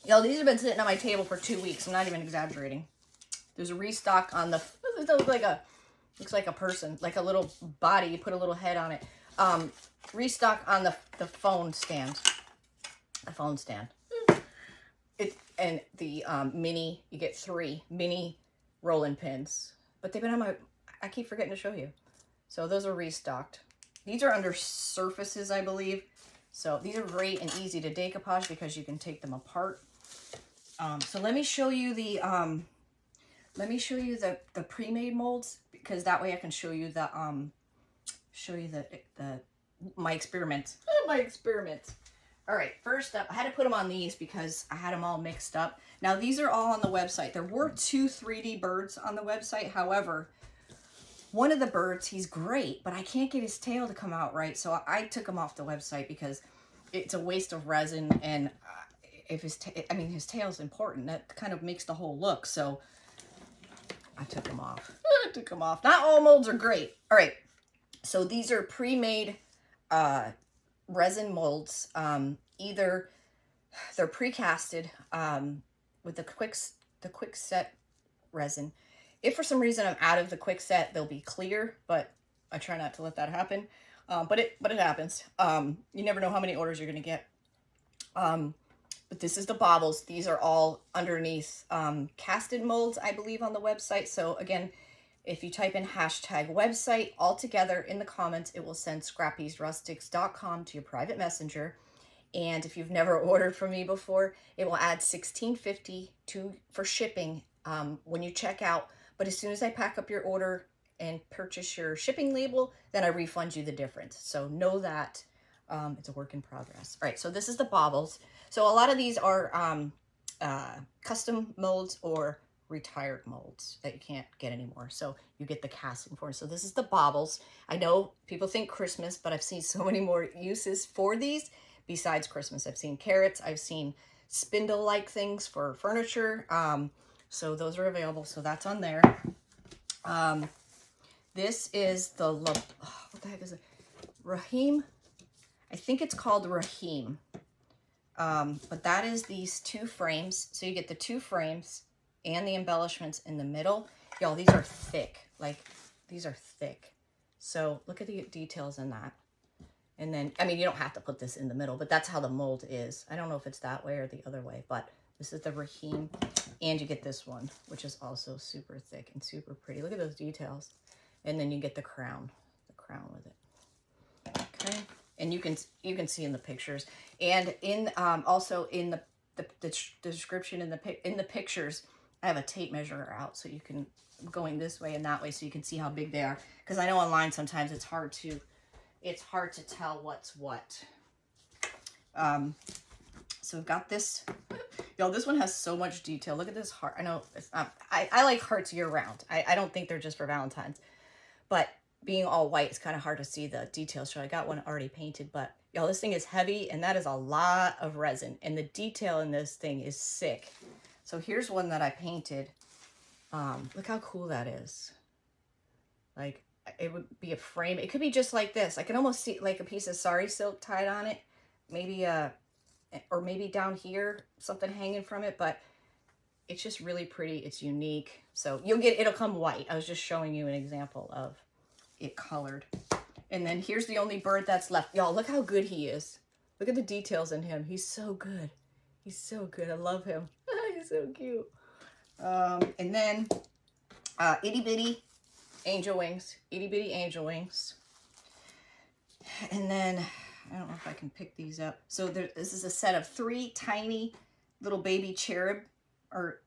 Yo, these have been sitting on my table for 2 weeks. I'm not even exaggerating. There's a restock on the, it looks like a person, like a little body. You put a little head on it. Restock on the phone stand. The phone stand. And the mini, you get 3 mini rolling pins. But they've been on my, I keep forgetting to show you. So those are restocked. These are under surfaces, I believe. So these are great and easy to decoupage because you can take them apart. So let me show you the pre-made molds, because that way I can show you the my experiments. My experiments. All right, first up, I had to put them on these because I had them all mixed up. Now these are all on the website. There were 2 3D birds on the website. However, one of the birds, he's great, but I can't get his tail to come out right. So I took him off the website because it's a waste of resin, and if his tail's important. That kind of makes the whole look. So I took him off. I took him off. Not all molds are great. All right. So these are pre-made resin molds. Either they're pre-casted with the quick set resin. If for some reason I'm out of the quick set, they'll be clear, but I try not to let that happen. But it happens. You never know how many orders you're gonna get. But this is the baubles. These are all underneath casted molds, I believe, on the website. So again, if you type in #website all together in the comments, it will send scrappysrustics.com to your private messenger. And if you've never ordered from me before, it will add $16.50 for shipping when you check out. But as soon as I pack up your order and purchase your shipping label, then I refund you the difference. So know that it's a work in progress. All right, so this is the baubles. So a lot of these are custom molds or retired molds that you can't get anymore. So you get the casting for it. So this is the baubles. I know people think Christmas, but I've seen so many more uses for these besides Christmas. I've seen carrots. I've seen spindle-like things for furniture. So those are available. So that's on there. This is the, what the heck is it? Rahim. I think it's called Rahim. But that is these 2 frames. So you get the 2 frames and the embellishments in the middle. Y'all, these are thick. Like, these are thick. So look at the details in that. And then, I mean, you don't have to put this in the middle, but that's how the mold is. I don't know if it's that way or the other way, but this is the Rahim. And you get this one, which is also super thick and super pretty. Look at those details. And then you get the crown with it. Okay. And you can see in the pictures, and in also in the description in the pictures, I have a tape measure out, so you can going this way and that way, so you can see how big they are. Because I know online sometimes it's hard to tell what's what. So we've got this. Yo, this one has so much detail. Look at this heart. I know it's not. I like hearts year round. I don't think they're just for Valentine's, but being all white, it's kind of hard to see the details. So I got one already painted, but y'all, this thing is heavy, and that is a lot of resin, and the detail in this thing is sick. So here's one that I painted. Look how cool that is. Like, it would be a frame. It could be just like this. I can almost see like a piece of sari silk tied on it. Maybe or maybe down here, something hanging from it, but it's just really pretty. It's unique. So it'll come white. I was just showing you an example of it colored. And then here's the only bird that's left. Y'all, look how good he is. Look at the details in him. He's so good. He's so good. I love him. He's so cute. And then itty bitty angel wings. Itty bitty angel wings. And then I don't know if I can pick these up. So this is a set of 3 tiny little baby cherub, or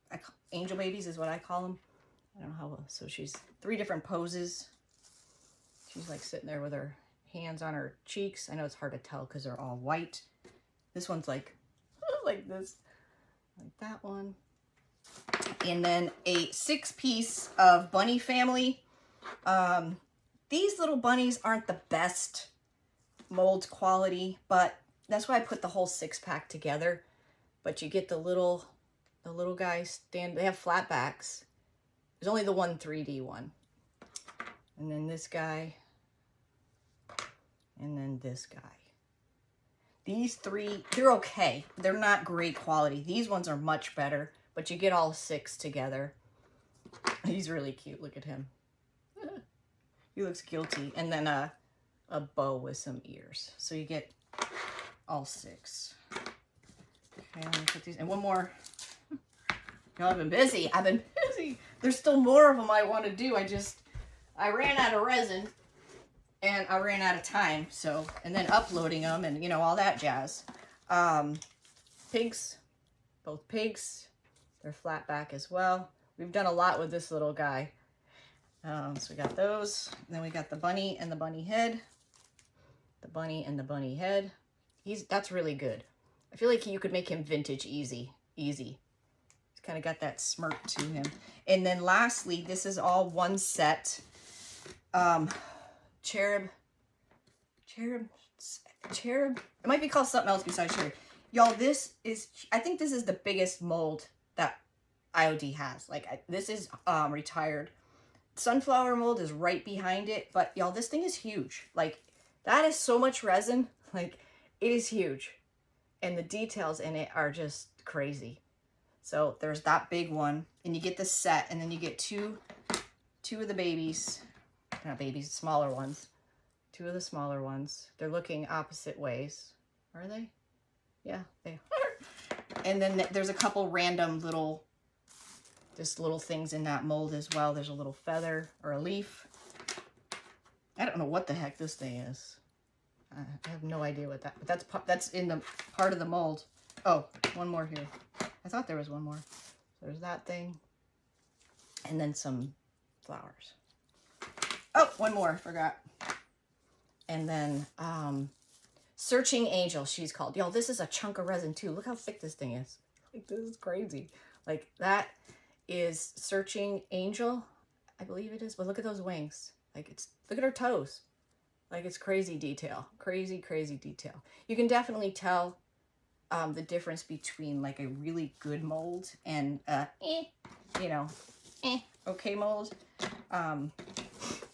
angel babies is what I call them. I don't know how. So she's 3 different poses. She's like sitting there with her hands on her cheeks. I know it's hard to tell because they're all white. This one's like this, like that one. And then a 6-piece of bunny family. These little bunnies aren't the best mold quality, but that's why I put the whole 6-pack together. But you get the little guys they have flat backs. There's only the one 3D one. And then this guy. And then this guy. These three, they're okay. They're not great quality. These ones are much better, but you get all 6 together. He's really cute. Look at him. He looks guilty. And then a bow with some ears. So you get all 6. Okay, let me put these, and one more. Y'all, I've been busy. I've been busy. There's still more of them I want to do. I ran out of resin and I ran out of time. So, and then uploading them and, you know, all that jazz. Pigs, both pigs. They're flat back as well. We've done a lot with this little guy. So we got those. Then we got the bunny and the bunny head. The bunny and the bunny head. That's really good. I feel like you could make him vintage easy. He's kind of got that smirk to him. And then lastly, this is all one set. Cherub. It might be called something else besides cherub. Y'all, I think this is the biggest mold that IOD has. Like, this is retired. Sunflower mold is right behind it, but y'all, this thing is huge. Like, that is so much resin. Like, it is huge. And the details in it are just crazy. So there's that big one, and you get the set, and then you get two of the babies. Not babies, smaller ones. 2 of the smaller ones. They're looking opposite ways. Are they? Yeah, they are. And then there's a couple random little things in that mold as well. There's a little feather or a leaf. I don't know what the heck this thing is. I have no idea what that, but that's in the part of the mold. Oh, one more here. I thought there was one more. There's that thing. And then some flowers. Oh, one more, I forgot. And then Searching Angel, she's called. Yo, this is a chunk of resin too. Look how thick this thing is. Like, this is crazy. Like, that is Searching Angel, I believe it is. But look at those wings. Like, look at her toes. Like, it's crazy detail. Crazy, crazy detail. You can definitely tell the difference between, like, a really good mold and, okay mold.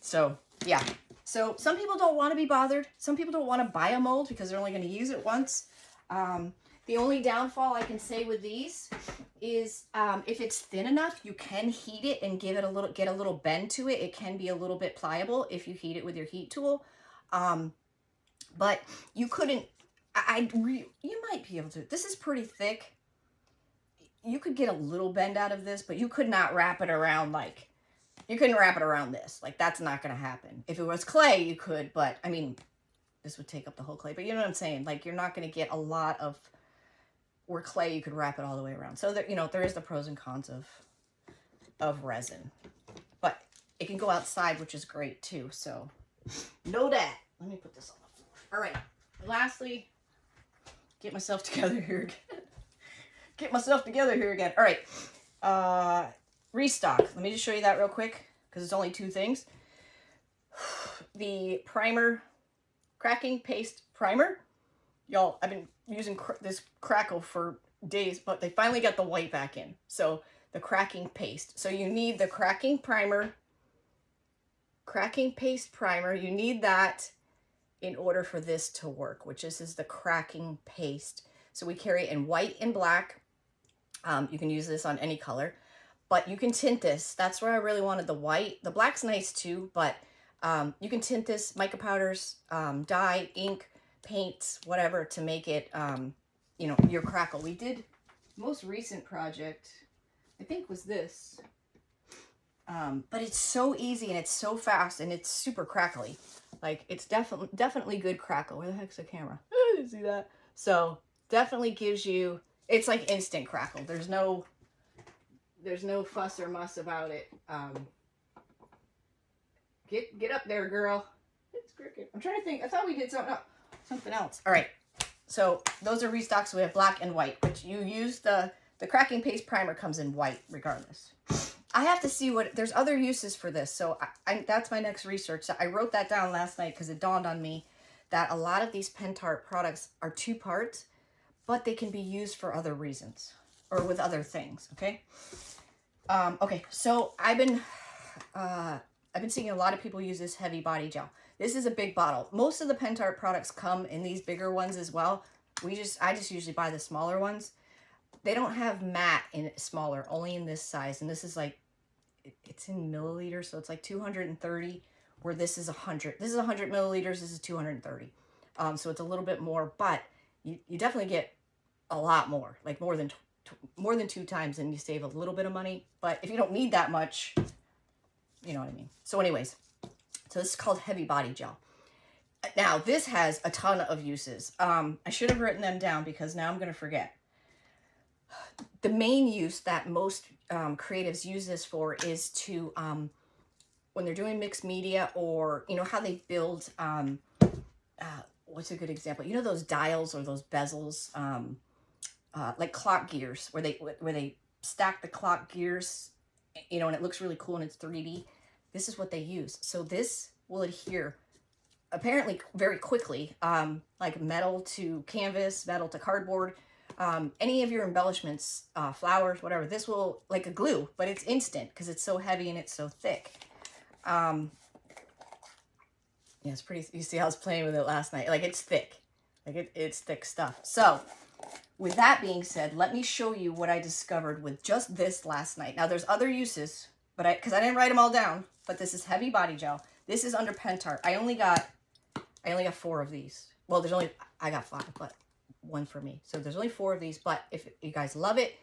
So, yeah. So, some people don't want to be bothered. Some people don't want to buy a mold because they're only going to use it once. The only downfall I can say with these is if it's thin enough, you can heat it and get a little bend to it. It can be a little bit pliable if you heat it with your heat tool. But you couldn't, you might be able to. This is pretty thick. You could get a little bend out of this, but you could not wrap it around like, you couldn't wrap it around this. Like, that's not going to happen. If it was clay, you could, but I mean, this would take up the whole clay, but you know what I'm saying? Like, you're not going to get a lot of, where clay, you could wrap it all the way around. So there, there is the pros and cons of resin, but it can go outside, which is great too. So know that. Let me put this on the floor. All right. Lastly, get myself together here again. All right. Restock. Let me just show you that real quick because it's only 2 things. The primer, cracking paste primer. Y'all, I've been using this crackle for days, but they finally got the white back in. So the cracking paste. So you need the cracking paste primer. You need that in order for this to work, which is the cracking paste. So we carry it in white and black. You can use this on any color, but you can tint this. That's where I really wanted the white. The black's nice too, but you can tint this, mica powders, dye, ink, paints, whatever, to make it, your crackle. We did, most recent project, I think, was this. But it's so easy and it's so fast and it's super crackly. Like, it's definitely good crackle. Where the heck's the camera? You see that? So definitely gives you, it's like instant crackle. There's no fuss or muss about it. Get up there, girl. It's cricket. I'm trying to think. I thought we did something else. All right. So those are restocks. So we have black and white, which you use the cracking paste primer comes in white regardless. I have to see there's other uses for this. So that's my next research. So I wrote that down last night because it dawned on me that a lot of these Pentart products are 2 parts, but they can be used for other reasons or with other things. Okay. Okay. So I've been seeing a lot of people use this heavy body gel. This is a big bottle. Most of the Pentart products come in these bigger ones as well. I just usually buy the smaller ones. They don't have matte in it smaller, only in this size. And this is like, it's in milliliters, so it's like 230, where this is 100. This is 100 milliliters, this is 230. So it's a little bit more, but you definitely get a lot more, like more than 2 times, and you save a little bit of money. But if you don't need that much, you know what I mean. So anyways, so this is called Heavy Body Gel. Now, this has a ton of uses. I should have written them down because now I'm going to forget. The main use that most creatives use this for is to, when they're doing mixed media, or, you know, how they build, what's a good example? You know those dials or those bezels, like clock gears, where they stack the clock gears, you know, and it looks really cool and it's 3D. This is what they use. So this will adhere apparently very quickly, like metal to canvas, metal to cardboard, any of your embellishments, flowers, whatever. This will, like a glue, but it's instant because it's so heavy and it's so thick. Yeah, it's pretty, you see how I was playing with it last night. Like, it's thick. Like, it's thick stuff. So, with that being said, let me show you what I discovered with just this last night. Now, there's other uses, but because I didn't write them all down, but this is Heavy Body Gel. This is under Pentart. I only got 4 of these. Well, I got 5, but 1 for me. So there's only 4 of these, but if you guys love it,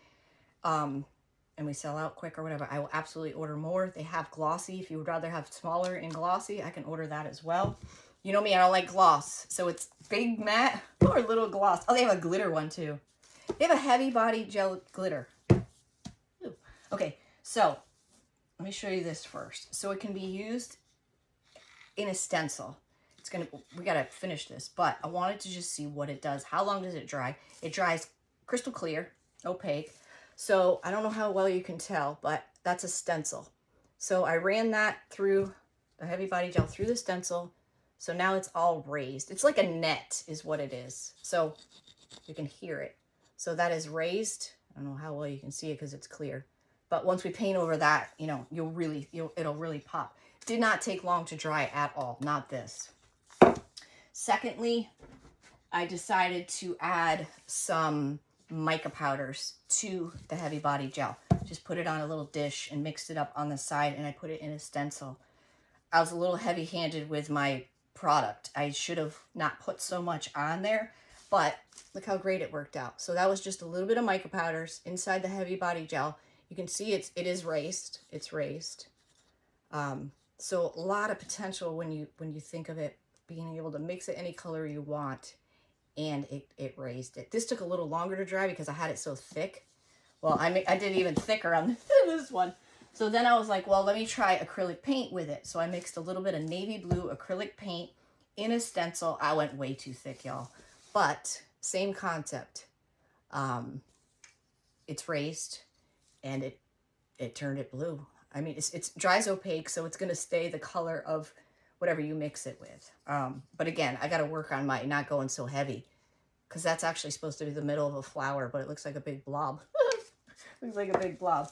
and we sell out quick or whatever, I will absolutely order more. They have glossy. If you would rather have smaller and glossy, I can order that as well. You know me, I don't like gloss. So it's big matte or little gloss. Oh, they have a glitter one too. They have a Heavy Body Gel glitter. Ooh. Okay, so let me show you this first. So it can be used in a stencil. We gotta finish this, but I wanted to just see what it does. How long does it dry? It dries crystal clear, opaque. So I don't know how well you can tell, but that's a stencil. So I ran that through the Heavy Body Gel through the stencil. So now it's all raised. It's like a net is what it is. So you can hear it. So that is raised. I don't know how well you can see it because it's clear. But once we paint over that, you know, it'll really pop. Did not take long to dry at all. Not this. Secondly, I decided to add some mica powders to the Heavy Body Gel. Just put it on a little dish and mixed it up on the side, and I put it in a stencil. I was a little heavy-handed with my product. I should have not put so much on there, but look how great it worked out. So that was just a little bit of mica powders inside the Heavy Body Gel. You can see it is raised. It's raised. So a lot of potential when you think of it, being able to mix it any color you want, and it raised it. This took a little longer to dry because I had it so thick. Well, I did even thicker on this one. So then I was like, well, let me try acrylic paint with it. So I mixed a little bit of navy blue acrylic paint in a stencil. I went way too thick, y'all. But same concept. It's raised, and it turned it blue. I mean, it's dries opaque, so it's going to stay the color of whatever you mix it with. But again, I got to work on my not going so heavy, because that's actually supposed to be the middle of a flower, but it looks like a big blob. Looks like a big blob.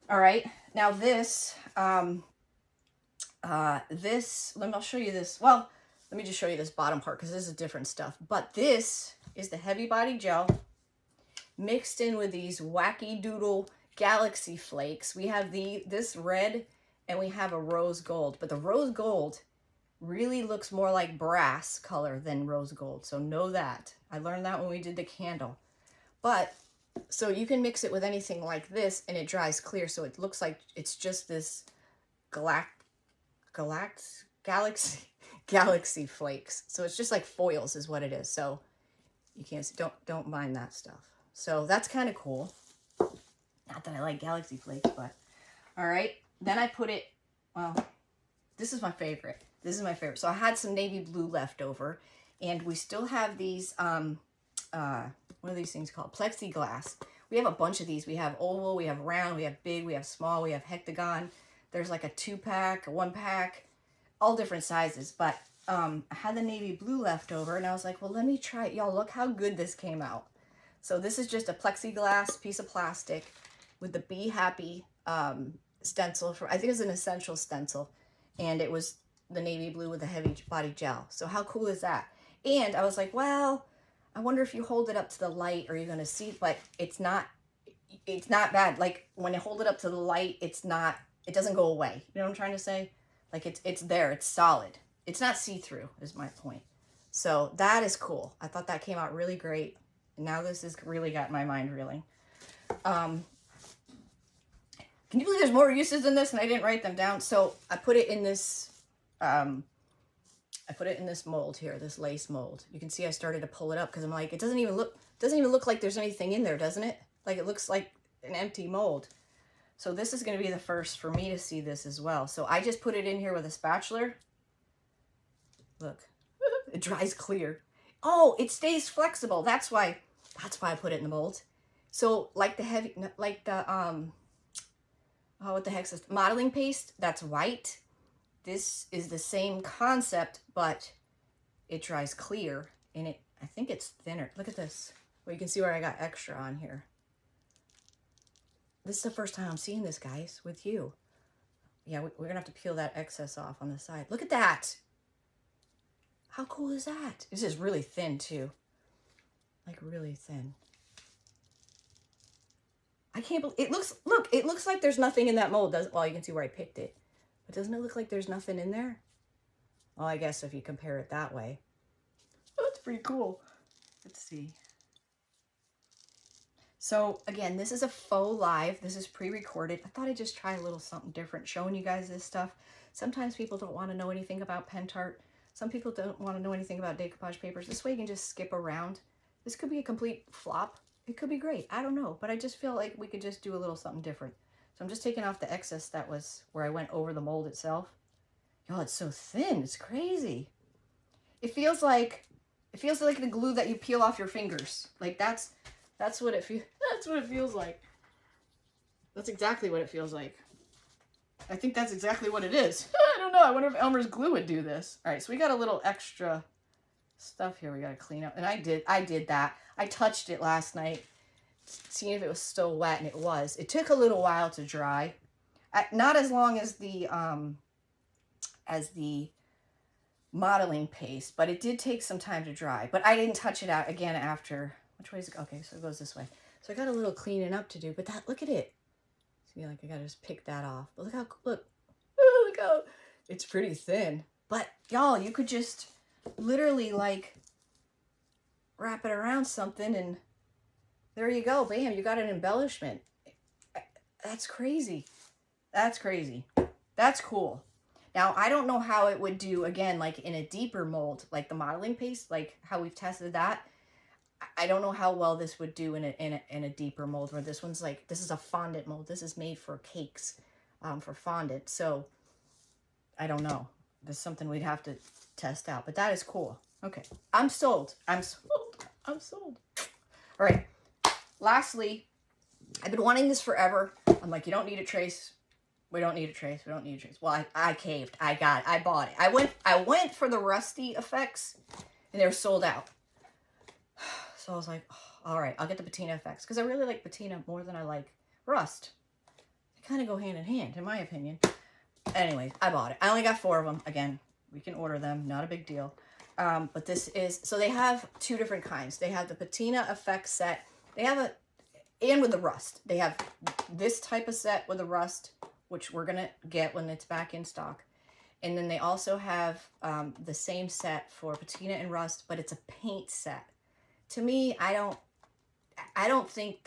All right, now this, I'll show you this. Well, let me just show you this bottom part, because this is different stuff. But this is the Heavy Body Gel mixed in with these wacky doodle galaxy flakes. We have this red, and we have a rose gold, but the rose gold really looks more like brass color than rose gold. So know that. I learned that when we did the candle. But so you can mix it with anything like this, and it dries clear, so it looks like it's just this galaxy flakes. So it's just like foils is what it is. So you can't see, don't mind that stuff. So that's kind of cool. Not that I like galaxy flakes, but all right. Then I put it, well, this is my favorite. This is my favorite. So I had some navy blue left over, and we still have these, what are these things called? Plexiglass. We have a bunch of these. We have oval, we have round, we have big, we have small, we have hectagon. There's like a 2-pack, a 1-pack, all different sizes. But I had the navy blue left over, and I was like, well, let me try it. Y'all, look how good this came out. So this is just a plexiglass piece of plastic with the Be Happy stencil. I think it's an essential stencil. And it was the navy blue with the Heavy Body Gel. So how cool is that? And I was like, well, I wonder if you hold it up to the light, are you going to see, but it's not bad. Like when you hold it up to the light, it doesn't go away. You know what I'm trying to say? Like it's there, it's solid. It's not see-through is my point. So that is cool. I thought that came out really great. And now this has really got my mind reeling. Can you believe there's more uses than this and I didn't write them down? So I put it in this, mold here, this lace mold. You can see I started to pull it up because I'm like, it doesn't even look like there's anything in there, doesn't it? Like it looks like an empty mold. So this is going to be the first for me to see this as well. So I just put it in here with a spatula. Look, it dries clear. Oh, it stays flexible. That's why I put it in the mold. So like what the heck's this? Modeling paste, that's white. This is the same concept, but it dries clear and I think it's thinner. Look at this. Well, you can see where I got extra on here. This is the first time I'm seeing this, guys, with you. Yeah, we're gonna have to peel that excess off on the side. Look at that. How cool is that? This is really thin too. Like really thin. I can't believe it looks like there's nothing in that mold. Well, you can see where I picked it. But doesn't it look like there's nothing in there? Well, I guess if you compare it that way. Oh, that's pretty cool. Let's see. So again, this is a faux live. This is pre-recorded. I thought I'd just try a little something different, showing you guys this stuff. Sometimes people don't want to know anything about Pentart. Some people don't want to know anything about decoupage papers. This way you can just skip around. This could be a complete flop. It could be great. I don't know. But I just feel like we could just do a little something different. So I'm just taking off the excess that was where I went over the mold itself. Yo, it's so thin. It's crazy. It feels like the glue that you peel off your fingers. Like that's what it feels. That's what it feels like. That's exactly what it feels like. I think that's exactly what it is. I don't know. I wonder if Elmer's glue would do this. All right, so we got a little extra stuff here we got to clean up. And I did that. I touched it last night, seeing if it was still wet, and it was. It took a little while to dry. Not as long as the modeling paste, but it did take some time to dry. But I didn't touch it out again after. Which way is it? Okay, so it goes this way. So I got a little cleaning up to do, but look at it. See, like I gotta just pick that off. But look how it's pretty thin. But y'all, you could just literally like wrap it around something and there you go. Bam, you got an embellishment. That's crazy. That's crazy. That's cool. Now, I don't know how it would do, again, like in a deeper mold, like the modeling paste, like how we've tested that. I don't know how well this would do in a deeper mold where this one's like, this is a fondant mold. This is made for cakes, for fondant. So I don't know. There's something we'd have to test out, but that is cool. Okay. I'm sold. I'm sold. I'm sold. All right. Lastly, I've been wanting this forever. I'm like, you don't need a trace. We don't need a trace. We don't need a trace. Well, I caved. I bought it. I went for the rusty effects and they were sold out. So I was like, oh, all right, I'll get the patina effects because I really like patina more than I like rust. They kind of go hand in hand, in my opinion. Anyways, I bought it. I only got 4 of them. Again, we can order them. Not a big deal. But this is, so they have 2 different kinds. They have the patina effects set. They have and with the rust. They have this type of set with the rust, which we're going to get when it's back in stock. And then they also have the same set for patina and rust, but it's a paint set. To me, I don't think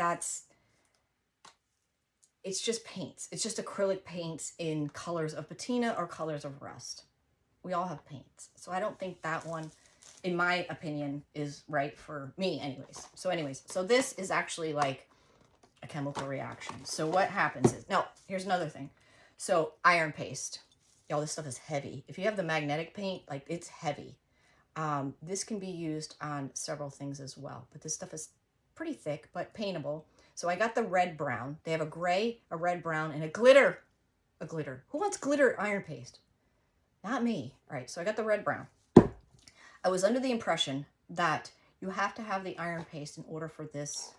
it's just paints. It's just acrylic paints in colors of patina or colors of rust. We all have paints. So I don't think that one, in my opinion, is right for me anyways. So this is actually like a chemical reaction. So what happens is, no, here's another thing. So iron paste. Y'all, this stuff is heavy. If you have the magnetic paint, like it's heavy. This can be used on several things as well, but this stuff is pretty thick, but paintable. So I got the red brown. They have a gray, a red brown, and a glitter. A glitter. Who wants glitter iron paste? Not me. All right, so I got the red brown. I was under the impression that you have to have the iron paste in order for this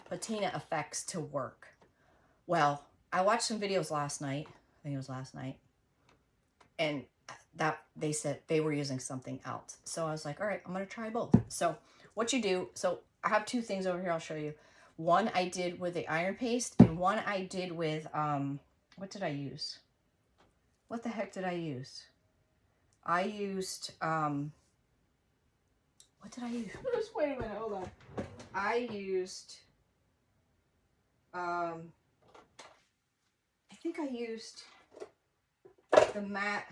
patina effects to work. Well, I watched some videos last night. I think it was last night. And that they said they were using something else. So I was like, all right, I'm going to try both. So what you do, so I have two things over here I'll show you. One I did with the iron paste, and one I did with, what did I use? What the heck did I use? I used, what did I use? Just wait a minute, hold on. I used, I think I used the matte,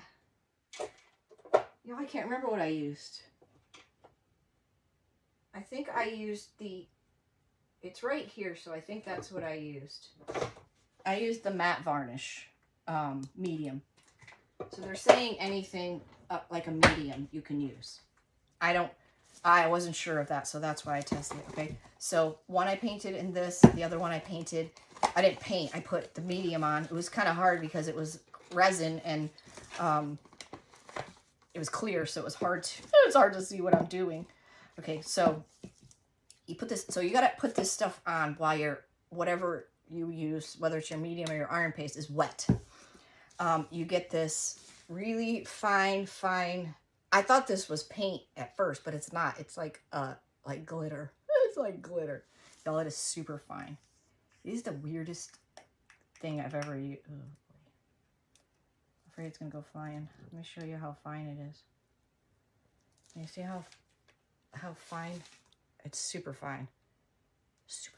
I can't remember what I used. I think I used the, it's right here, so I think that's what I used. I used the matte varnish, medium. So they're saying anything like a medium you can use. I wasn't sure of that, so that's why I tested it, okay? So one I painted in this, the other one I painted, I didn't paint, I put the medium on. It was kind of hard because it was resin and it was clear, so it was hard to see what I'm doing. Okay, so you put this, so you gotta put this stuff on while whatever you use, whether it's your medium or your iron paste, is wet. You get this really fine, I thought this was paint at first, but it's not. It's like glitter. It's like glitter. Y'all, it is super fine. It is the weirdest thing I've ever used. Oh, boy. I'm afraid it's gonna go flying. Let me show you how fine it is. Can you see how fine? It's super fine. Super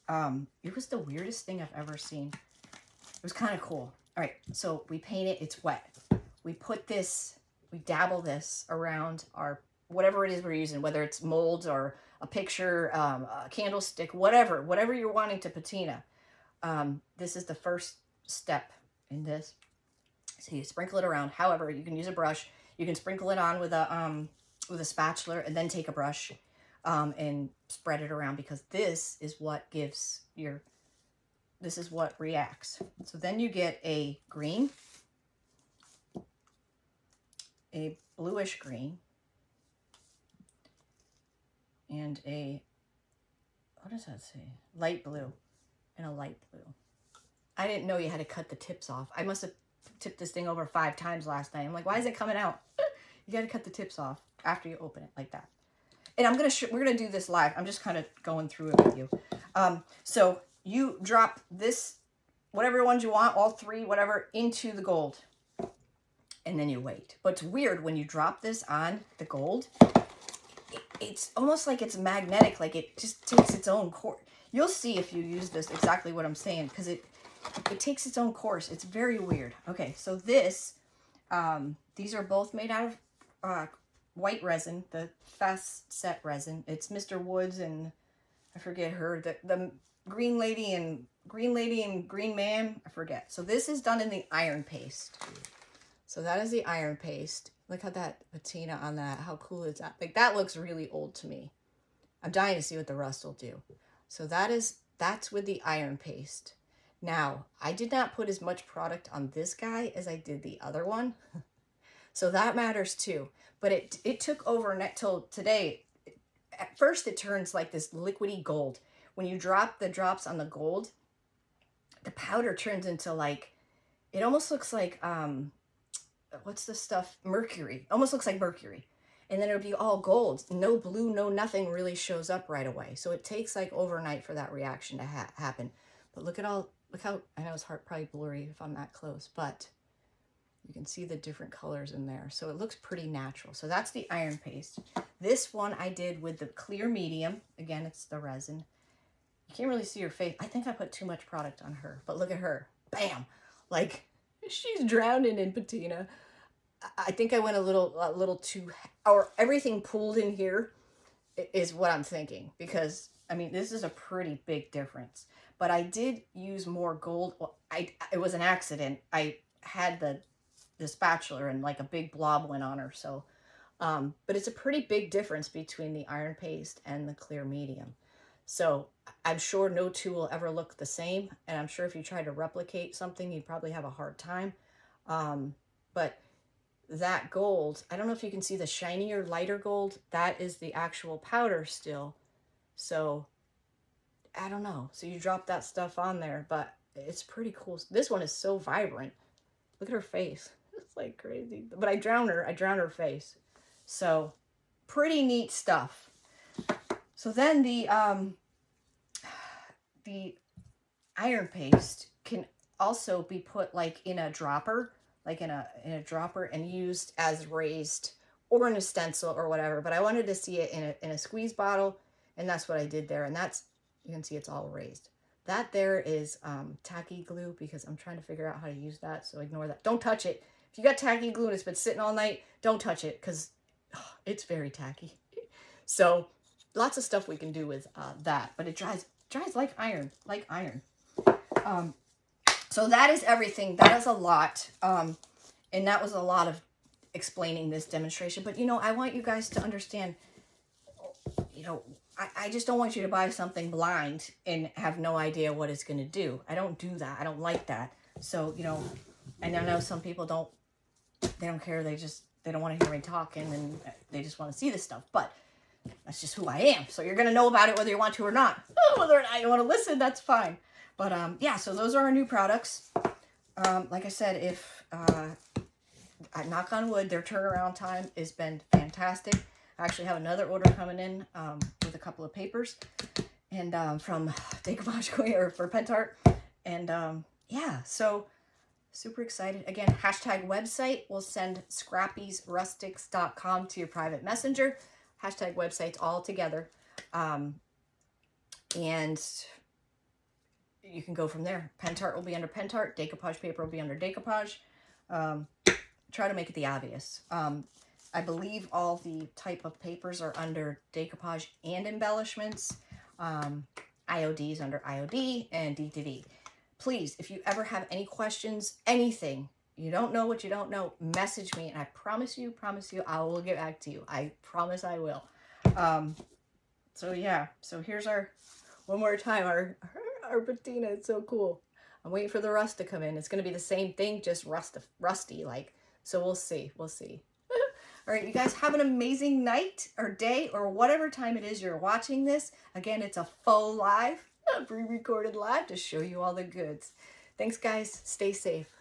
fine. It was the weirdest thing I've ever seen. It was kind of cool. All right, so we paint it, it's wet. We put this, we dabble this around our, whatever it is we're using, whether it's molds or a picture, a candlestick, whatever you're wanting to patina. This is the first step in this. So you sprinkle it around. However, you can use a brush. You can sprinkle it on with a spatula and then take a brush and spread it around, because this is what gives your, this is what reacts. So then you get a green, a bluish green, and a, what does that say? Light blue, and a light blue. I didn't know you had to cut the tips off. I must have tipped this thing over 5 times last night. I'm like, why is it coming out? You got to cut the tips off after you open it like that. And we're gonna do this live. I'm just kind of going through it with you. So you drop this, whatever ones you want, all 3, whatever, into the gold. And then you wait. But it's weird when you drop this on the gold, it's almost like it's magnetic, like it just takes its own course. You'll see if you use this exactly what I'm saying, because it takes its own course. It's very weird. Okay, so this, these are both made out of white resin, the fast set resin. It's Mr. Woods and I forget her, the green lady and green man, I forget. So this is done in the iron paste. So that is the iron paste. Look at that patina on that. How cool is that? Like, that looks really old to me. I'm dying to see what the rust will do. So that's with the iron paste. Now, I did not put as much product on this guy as I did the other one. So that matters too. But it took overnight till today. At first it turns like this liquidy gold. When you drop the drops on the gold, the powder turns into like, it almost looks like, what's the stuff? Mercury. Almost looks like mercury. And then it'll be all gold. No blue, no nothing really shows up right away. So it takes like overnight for that reaction to happen. But look how, I know it's probably blurry if I'm that close, but you can see the different colors in there. So it looks pretty natural. So that's the iron paste. This one I did with the clear medium. Again, it's the resin. You can't really see her face. I think I put too much product on her, but look at her. Bam! Like, she's drowning in patina. I think I went a little too, or everything pooled in here is what I'm thinking, because I mean, this is a pretty big difference. But I did use more gold. Well, it was an accident. I had the spatula and like a big blob went on her. So, but it's a pretty big difference between the iron paste and the clear medium. So I'm sure no two will ever look the same. And I'm sure if you try to replicate something, you'd probably have a hard time. But that gold, I don't know if you can see the shinier, lighter gold. That is the actual powder still. So I don't know. So you drop that stuff on there, but it's pretty cool. This one is so vibrant. Look at her face. It's like crazy. But I drown her face. So pretty neat stuff. So then the iron paste can also be put like in a dropper, like in a dropper, and used as raised or in a stencil or whatever. But I wanted to see it in a squeeze bottle, and that's what I did there. And that's, you can see it's all raised. That there is tacky glue, because I'm trying to figure out how to use that, so ignore that. Don't touch it. If you got tacky glue and it's been sitting all night, don't touch it, because it's very tacky. So lots of stuff we can do with that, but it dries like iron, so that is everything. That is a lot, and that was a lot of explaining this demonstration. But, you know, I want you guys to understand, you know, I just don't want you to buy something blind and have no idea what it's going to do. I don't do that. I don't like that. So, you know, and I know some people don't care. They don't want to hear me talking, and they just want to see this stuff. But that's just who I am. So you're going to know about it whether you want to or not. Whether or not you want to listen, that's fine. But yeah, so those are our new products. Like I said, if I knock on wood, their turnaround time has been fantastic. I actually have another order coming in with a couple of papers, and from Decoupage Queen, or for Pentart. And yeah, so super excited. Again, hashtag website. We'll send scrappysrustics.com to your private messenger. Hashtag websites all together. And you can go from there. Pentart will be under Pentart. Decoupage paper will be under Decoupage. Try to make it the obvious. I believe all the type of papers are under Decoupage and embellishments. IOD is under IOD, and D2D. Please, if you ever have any questions, anything, you don't know what you don't know, message me, and I promise you, I will get back to you. I promise I will. So yeah, so here's our, one more time, our patina. It's so cool. I'm waiting for the rust to come in. It's going to be the same thing, just rusty like. So we'll see. All right, you guys have an amazing night or day or whatever time it is you're watching this. Again, it's a faux live, a pre-recorded live to show you all the goods. Thanks, guys. Stay safe.